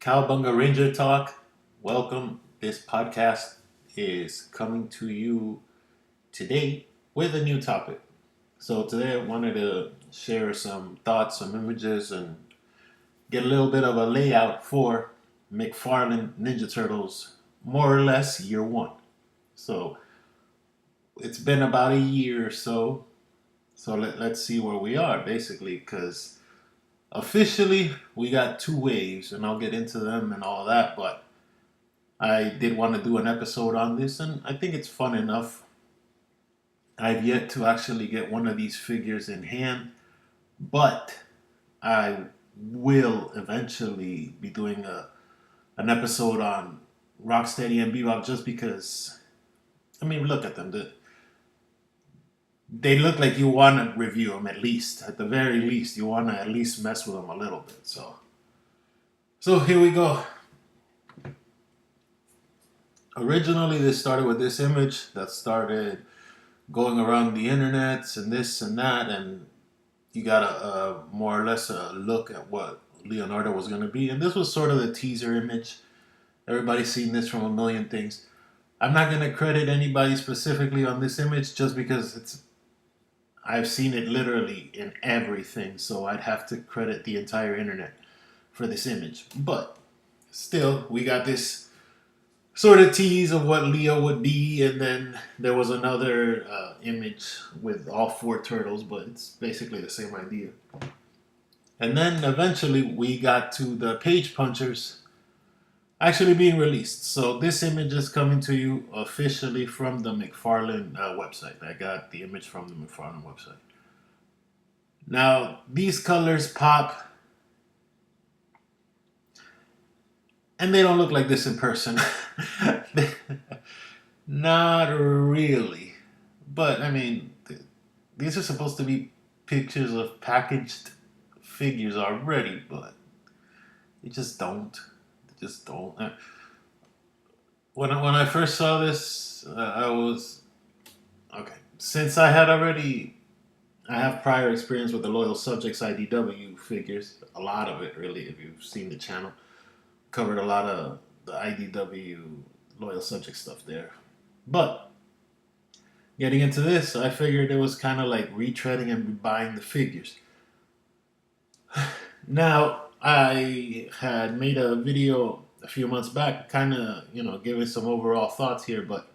Cowabunga Ranger Talk. Welcome. This podcast is coming to you today with a new topic. So today I wanted to share some thoughts, some images, and get a little bit of a layout for McFarlane Ninja Turtles, more or less year one. So it's been about a year or so. So let's see where we are basically, because officially we got two waves, and I'll get into them and all that, but I did want to do an episode on this, and I think it's fun enough. I've yet to actually get one of these figures in hand, but I will eventually be doing an episode on Rocksteady and Bebop just because, I mean, look at them. They look like you want to review them at least. At the very least, you want to at least mess with them a little bit. So here we go. Originally, this started with this image that started going around the internet and this and that, and you got a more or less a look at what Leonardo was going to be. And this was sort of the teaser image. Everybody's seen this from a million things. I'm not going to credit anybody specifically on this image just because I've seen it literally in everything, so I'd have to credit the entire internet for this image. But still, we got this sort of tease of what Leo would be, and then there was another image with all four turtles, but it's basically the same idea. And then eventually we got to the page punchers actually being released. So this image is coming to you officially from the McFarlane website. I got the image from the McFarlane website. Now, these colors pop, and they don't look like this in person. Not really. But, I mean, these are supposed to be pictures of packaged figures already, but they just don't. They just don't. When I first saw this, I was... Okay. Since I have prior experience with the Loyal Subjects IDW figures, a lot of it, really, if you've seen the channel. Covered a lot of the IDW Loyal Subject stuff there. But getting into this, I figured it was kind of like retreading and buying the figures. Now, I had made a video a few months back, kind of, giving some overall thoughts here, but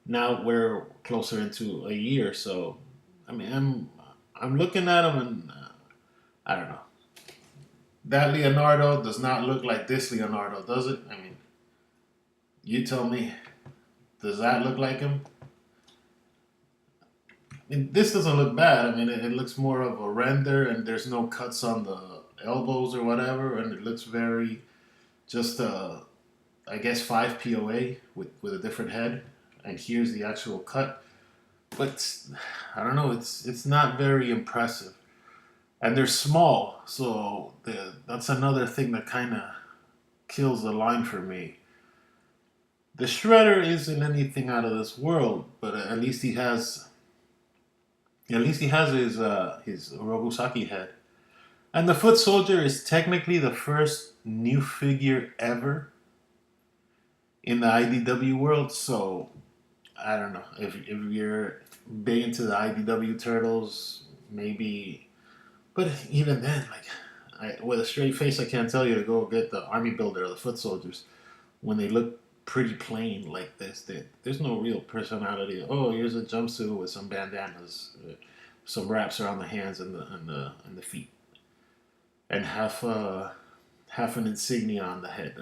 now we're closer into a year, so, I mean, I'm looking at them and I don't know. That Leonardo does not look like this Leonardo, does it? I mean, you tell me. Does that look like him? I mean, this doesn't look bad. I mean, it looks more of a render, and there's no cuts on the elbows or whatever, and it looks very just, I guess, 5 POA with a different head. And here's the actual cut. But, I don't know, it's not very impressive. And they're small, so that's another thing that kind of kills the line for me. The Shredder isn't anything out of this world, but at least he has his Urobusaki head. And the Foot Soldier is technically the first new figure ever in the IDW world, so I don't know. If you're big into the IDW Turtles, maybe... But even then, with a straight face, I can't tell you to go get the Army Builder or the Foot Soldiers when they look pretty plain like this. There's no real personality. Oh, here's a jumpsuit with some bandanas, some wraps around the hands and the feet, and half an insignia on the head.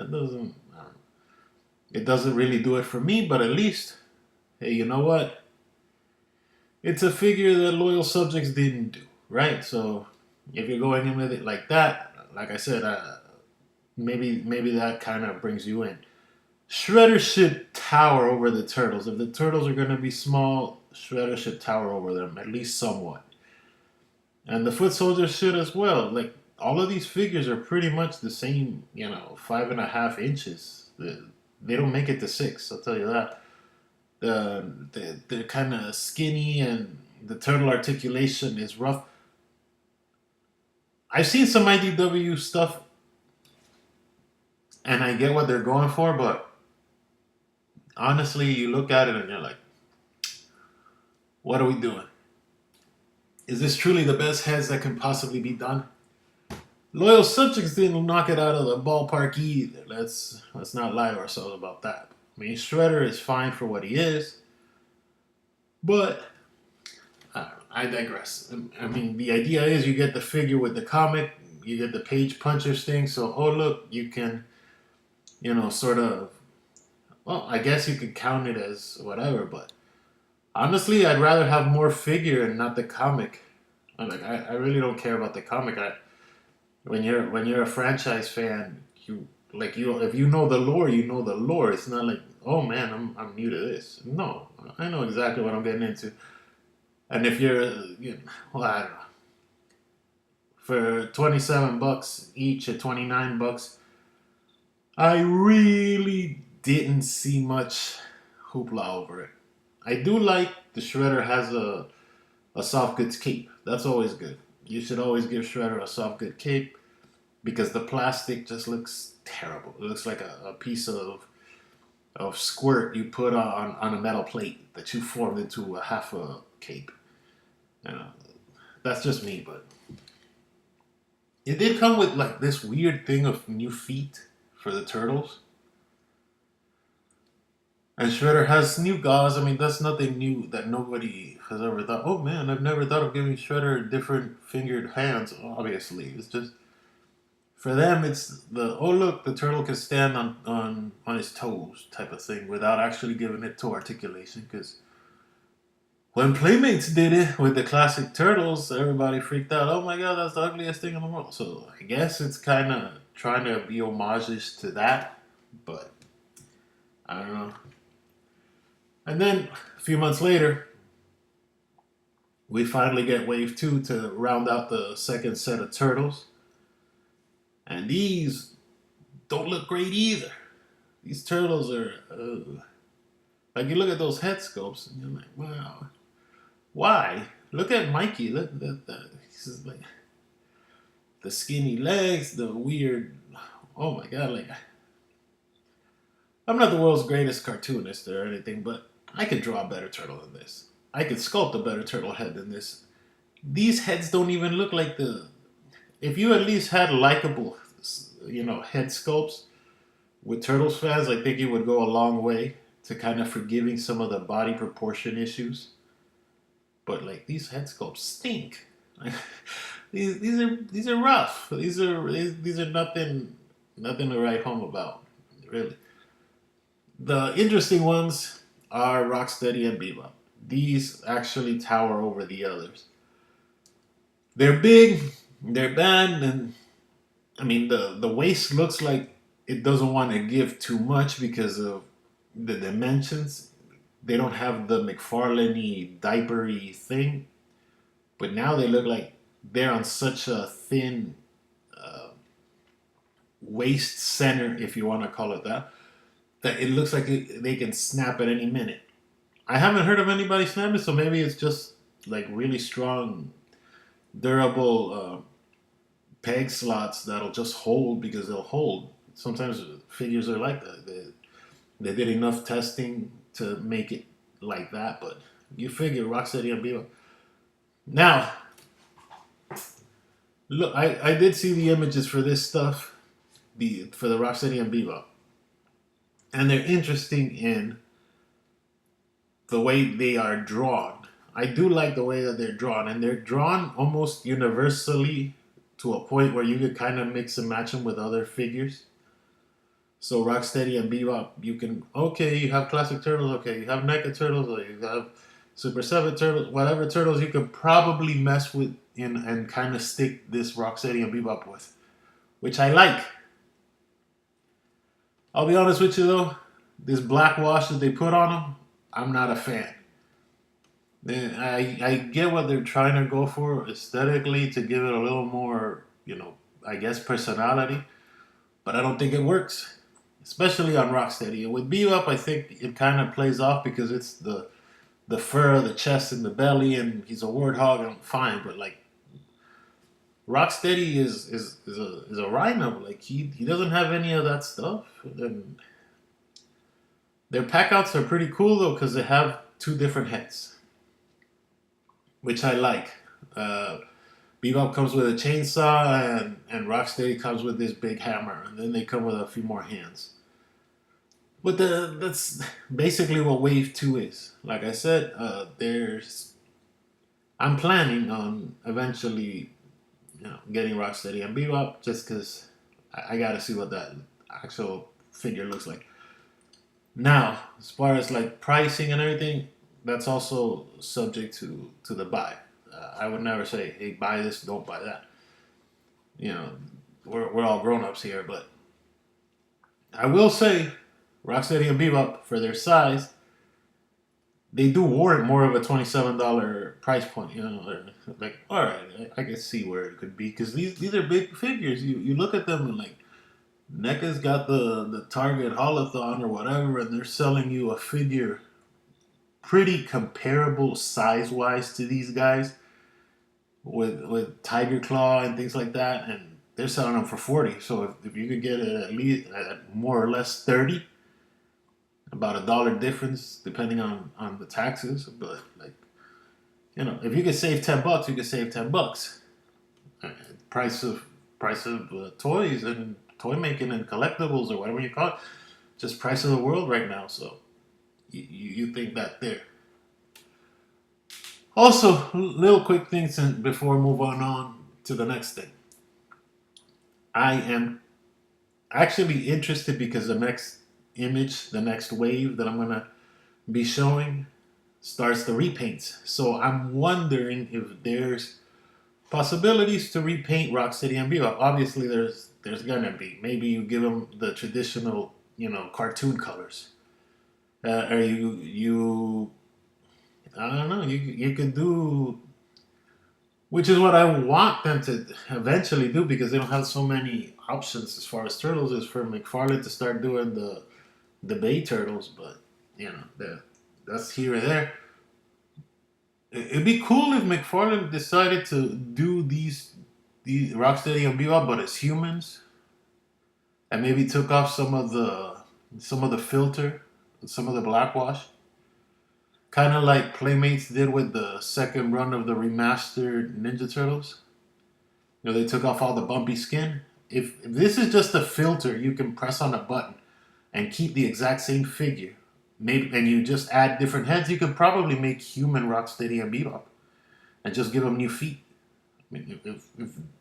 It doesn't really do it for me. But at least, hey, you know what? It's a figure that Loyal Subjects didn't do, right? So if you're going in with it like that, like I said, maybe that kind of brings you in. Shredder should tower over the Turtles. If the Turtles are going to be small, Shredder should tower over them, at least somewhat. And the Foot Soldier should as well. Like, all of these figures are pretty much the same, 5.5 inches. They don't make it to 6, I'll tell you that. They're kind of skinny, and the turtle articulation is rough. I've seen some IDW stuff And I get what they're going for, but honestly, you look at it and you're like, what are we doing? Is this truly the best heads that can possibly be done? Loyal subjects didn't knock it out of the ballpark either. Let's not lie to ourselves about that. I mean, Shredder is fine for what he is, but I digress. I mean, the idea is you get the figure with the comic, you get the page punchers thing. So, oh look, you can, sort of. Well, I guess you could count it as whatever, but honestly, I'd rather have more figure and not the comic. I really don't care about the comic. When you're a franchise fan, if you know the lore, you know the lore. It's not like, oh man, I'm new to this. No, I know exactly what I'm getting into. And if well, I don't know, for $27 each or $29, I really didn't see much hoopla over it. I do like the Shredder has a soft goods cape. That's always good. You should always give Shredder a soft good cape because the plastic just looks terrible. It looks like a piece of squirt you put on a metal plate that you formed into a half a cape. That's just me, but it did come with like this weird thing of new feet for the turtles. And Shredder has new gauze. I mean, that's nothing new that nobody has ever thought. Oh man, I've never thought of giving Shredder different fingered hands. Obviously, it's just for them. It's oh look, the turtle can stand on his toes type of thing without actually giving it toe articulation. Because when Playmates did it with the classic turtles, everybody freaked out. Oh my god, that's the ugliest thing in the world. So I guess it's kind of trying to be homages to that, but I don't know. And then a few months later, we finally get Wave 2 to round out the second set of turtles. And these don't look great either. These turtles are, like you look at those head sculpts and you're like, wow, why? Look at Mikey. Look at that. He's like the skinny legs, the weird. Oh my god! Like I'm not the world's greatest cartoonist or anything, but I could draw a better turtle than this. I could sculpt a better turtle head than this. These heads don't even look like the. If you at least had likable, head sculpts with Turtles fans, I think it would go a long way to kind of forgiving some of the body proportion issues. But like these head sculpts stink. these are rough. These are nothing to write home about, really. The interesting ones are Rocksteady and Bebop. These actually tower over the others. They're big, they're bad, and I mean the waist looks like it doesn't want to give too much because of the dimensions. They don't have the McFarlane diapery thing, but now they look like they're on such a thin waist center, if you want to call it that it looks like they can snap at any minute. I haven't heard of anybody snapping, so maybe it's just like really strong, durable peg slots that'll just hold because they'll hold. Sometimes figures are like that. They did enough testing to make it like that, but you figure Rocksteady and Bebop. Now, look, I did see the images for this stuff, for the Rocksteady and Bebop. And they're interesting in the way they are drawn. I do like the way that they're drawn, and they're drawn almost universally to a point where you could kind of mix and match them with other figures. So Rocksteady and Bebop, you have classic turtles, you have NECA turtles, or you have Super 7 turtles, whatever turtles you could probably mess with and kind of stick this Rocksteady and Bebop with, which I like. I'll be honest with you though, this black wash that they put on them, I'm not a fan. I get what they're trying to go for aesthetically to give it a little more, I guess personality, but I don't think it works, especially on Rocksteady. With Bebop, I think it kind of plays off because it's the fur, the chest, and the belly, and he's a warthog. I'm fine, but like Rocksteady is a rhino. Like he doesn't have any of that stuff. And their packouts are pretty cool though because they have two different heads, which I like. Uh, Bebop comes with a chainsaw, and Rocksteady comes with this big hammer, and then they come with a few more hands. But that's basically what Wave Two is. Like I said, there's I'm planning on eventually, getting Rocksteady and Bebop just because I got to see what that actual figure looks like. Now, as far as like pricing and everything, that's also subject to the buy. I would never say, "Hey, buy this, don't buy that." You know, we're all grown ups here, but I will say, Rocksteady and Bebop for their size, they do warrant more of a $27 price point. Like, all right, I can see where it could be because these are big figures. You look at them and like NECA's got the Target Holothon or whatever, and they're selling you a figure pretty comparable size wise to these guys with Tiger Claw and things like that, and they're selling them for 40. So if you could get it at least at more or less 30, about $1 difference depending on the taxes, but like if you could save $10, you could save $10. Price of toys and toy making and collectibles or whatever you call it, just price of the world right now. So you think that there. Also, little quick things before we move on to the next thing. I am actually interested because the next image, the next wave that I'm gonna be showing starts the repaints. So I'm wondering if there's possibilities to repaint Rocksteady and Bebop. Obviously, there's gonna be. Maybe you give them the traditional, cartoon colors, or you I don't know. You could do, which is what I want them to eventually do because they don't have so many options as far as turtles. Is for McFarlane to start doing the Bay turtles, but that's here or there. It'd be cool if McFarlane decided to do these Rocksteady and Bebop, but as humans, and maybe took off some of the filter, some of the blackwash, kind of like Playmates did with the second run of the remastered Ninja Turtles. They took off all the bumpy skin. If this is just a filter, you can press on a button and keep the exact same figure. Maybe, and you just add different heads. You could probably make human Rocksteady and Bebop and just give them new feet. I mean,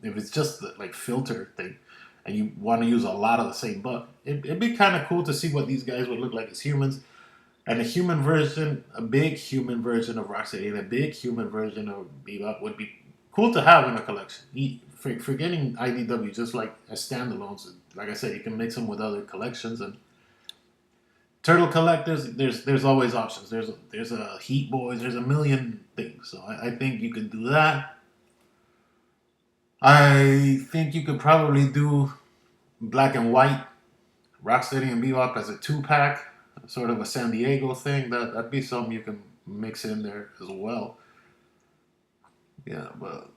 if it's just the, like filter thing, and you want to use a lot of the same buff, it'd be kind of cool to see what these guys would look like as humans. And a human version, a big human version of Rocksteady and a big human version of Bebop would be cool to have in a collection. Forgetting IDW just like as standalones. Like I said, you can mix them with other collections and turtle collectors. There's always options. There's a Heat Boys. There's a million things. So I think you could do that. I think you could probably do black and white Rocksteady and Bebop as a 2-pack, sort of a San Diego thing. That'd be something you can mix in there as well. Yeah, but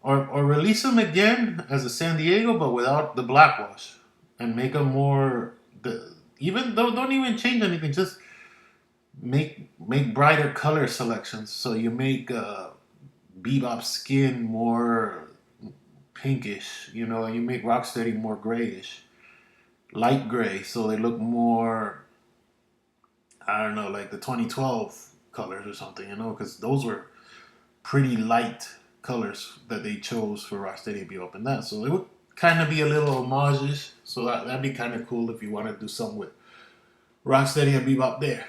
or release them again as a San Diego, but without the blackwash, and make them more. Even though don't even change anything, just make brighter color selections. So you make Bebop skin more pinkish, and you make Rocksteady more grayish, light gray, so they look more, I don't know, like the 2012 colors or something, because those were pretty light colors that they chose for Rocksteady and Bebop and that. So it would kind of be a little homage-ish. So that'd be kind of cool if you want to do something with Rocksteady and Bebop there.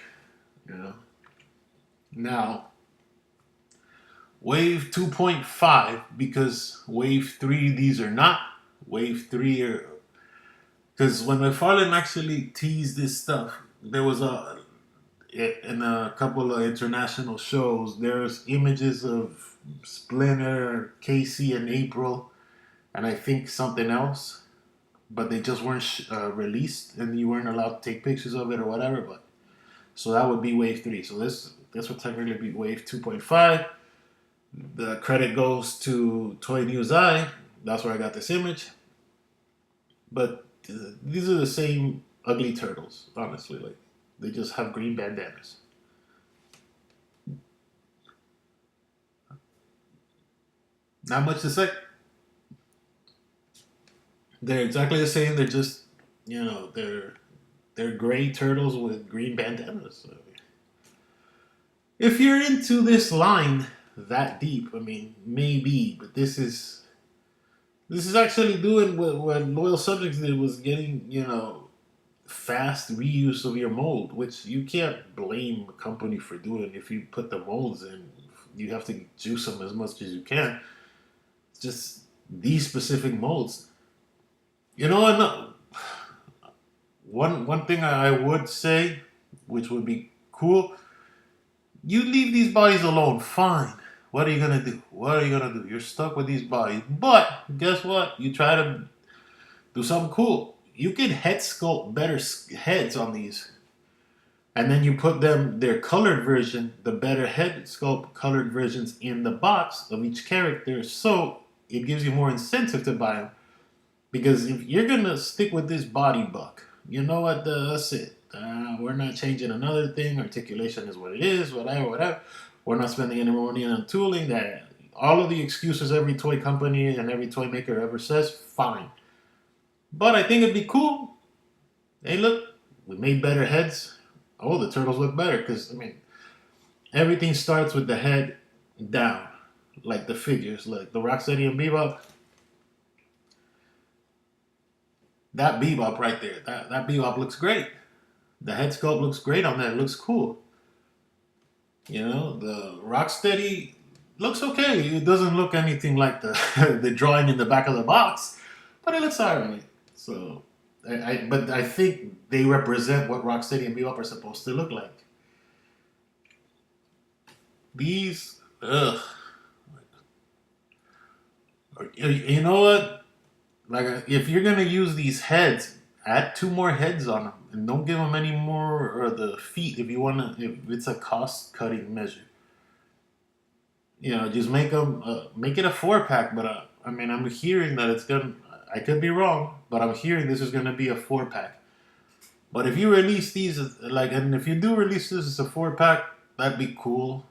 Now, Wave 2.5, because Wave 3, these are not. Wave 3 are... Because when McFarlane actually teased this stuff, there was in a couple of international shows, there's images of Splinter, Casey, and April, and I think something else, but they just weren't released, and you weren't allowed to take pictures of it or whatever. But so that would be Wave 3. So this would technically be Wave 2.5. The credit goes to Toy News Eye. That's where I got this image. But these are the same ugly turtles, honestly. Like, they just have green bandanas. Not much to say. They're exactly the same. They're just, they're gray turtles with green bandanas. So, if you're into this line that deep, I mean, maybe, but this is actually doing what Loyal Subjects did, was getting, fast reuse of your mold, which you can't blame a company for doing. If you put the molds in, you have to juice them as much as you can. It's just these specific molds. And one thing I would say, which would be cool, you leave these bodies alone, fine. What are you gonna do? What are you gonna do? You're stuck with these bodies. But guess what? You try to do something cool. You can head sculpt better heads on these, and then you put their colored version, the better head sculpt colored versions in the box of each character, so it gives you more incentive to buy them. Because if you're gonna stick with this body buck, you know what? That's it. We're not changing another thing. Articulation is what it is. Whatever. We're not spending any more money on tooling. That all of the excuses every toy company and every toy maker ever says, fine. But I think it'd be cool. Hey, look, we made better heads. Oh, the turtles look better because everything starts with the head down, like the figures, like the Rocksteady and Bebop. That Bebop right there, that Bebop looks great. The head sculpt looks great on that. It looks cool. The Rocksteady looks okay. It doesn't look anything like the the drawing in the back of the box, but it looks alright. So, but I think they represent what Rocksteady and Bebop are supposed to look like. These, ugh. You know what? Like, if you're gonna use these heads, add 2 more heads on them, and don't give them any more, or the feet if you wanna. If it's a cost cutting measure, just make it a 4-pack. But I'm hearing that it's gonna. I could be wrong, but I'm hearing this is gonna be a 4-pack. But if you release these and if you do release this as a 4-pack, that'd be cool.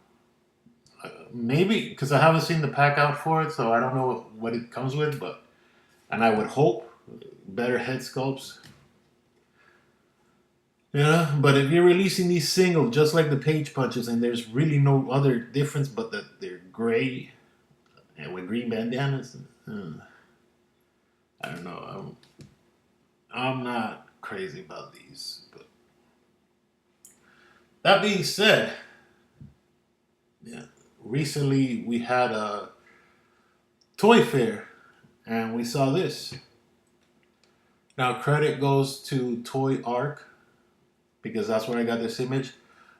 Maybe because I haven't seen the pack out for it, so I don't know what it comes with, and I would hope better head sculpts. But if you're releasing these single, just like the page punches, and there's really no other difference but that they're gray and with green bandanas, I don't know. I'm not crazy about these. But that being said, yeah, recently we had a toy fair, and we saw this. Now credit goes to Toy Arc, because that's where I got this image.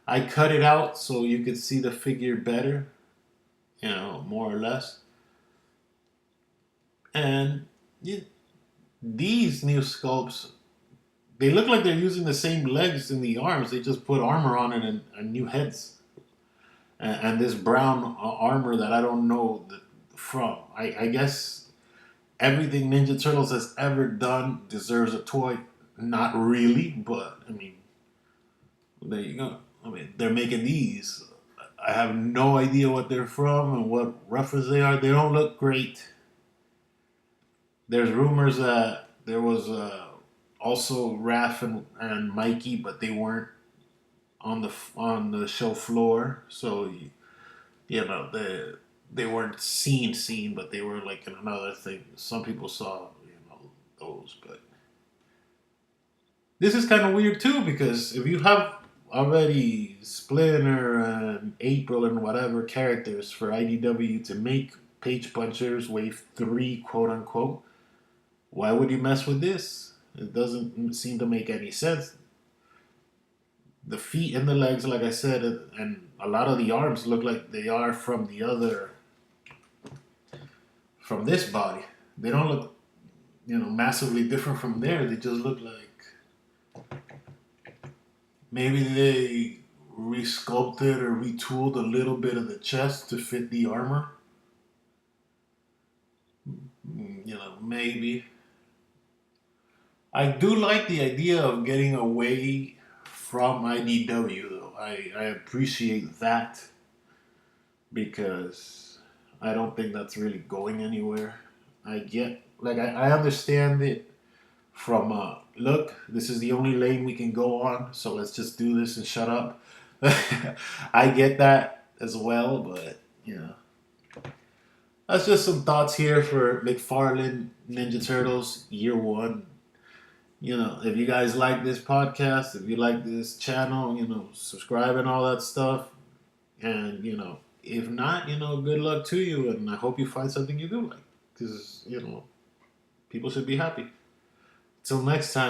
I cut it out so you could see the figure better, more or less. And these new sculpts, they look like they're using the same legs in the arms. They just put armor on it and new heads. And this brown armor that I don't know from. I guess everything Ninja Turtles has ever done deserves a toy. Not really, but there you go. They're making these. I have no idea what they're from and what reference they are. They don't look great. There's rumors that there was also Raph and Mikey, but they weren't on the show floor. So they weren't seen, but they were like in another thing. Some people saw those, but this is kind of weird too, because if you have already Splinter and April and whatever characters for IDW to make Page Punchers Wave 3, quote unquote, why would you mess with this? It doesn't seem to make any sense. The feet and the legs, like I said, and a lot of the arms look like they are from this body. They don't look, massively different from there. They just look like maybe they resculpted or retooled a little bit of the chest to fit the armor. Maybe. I do like the idea of getting away from IDW, though. I appreciate that because I don't think that's really going anywhere. I understand it from, look, this is the only lane we can go on, so let's just do this and shut up. I get that as well, but, that's just some thoughts here for McFarlane Ninja Turtles Year 1. If you guys like this podcast, if you like this channel, subscribe and all that stuff. And, if not, good luck to you. And I hope you find something you do like. Because, people should be happy. Till next time.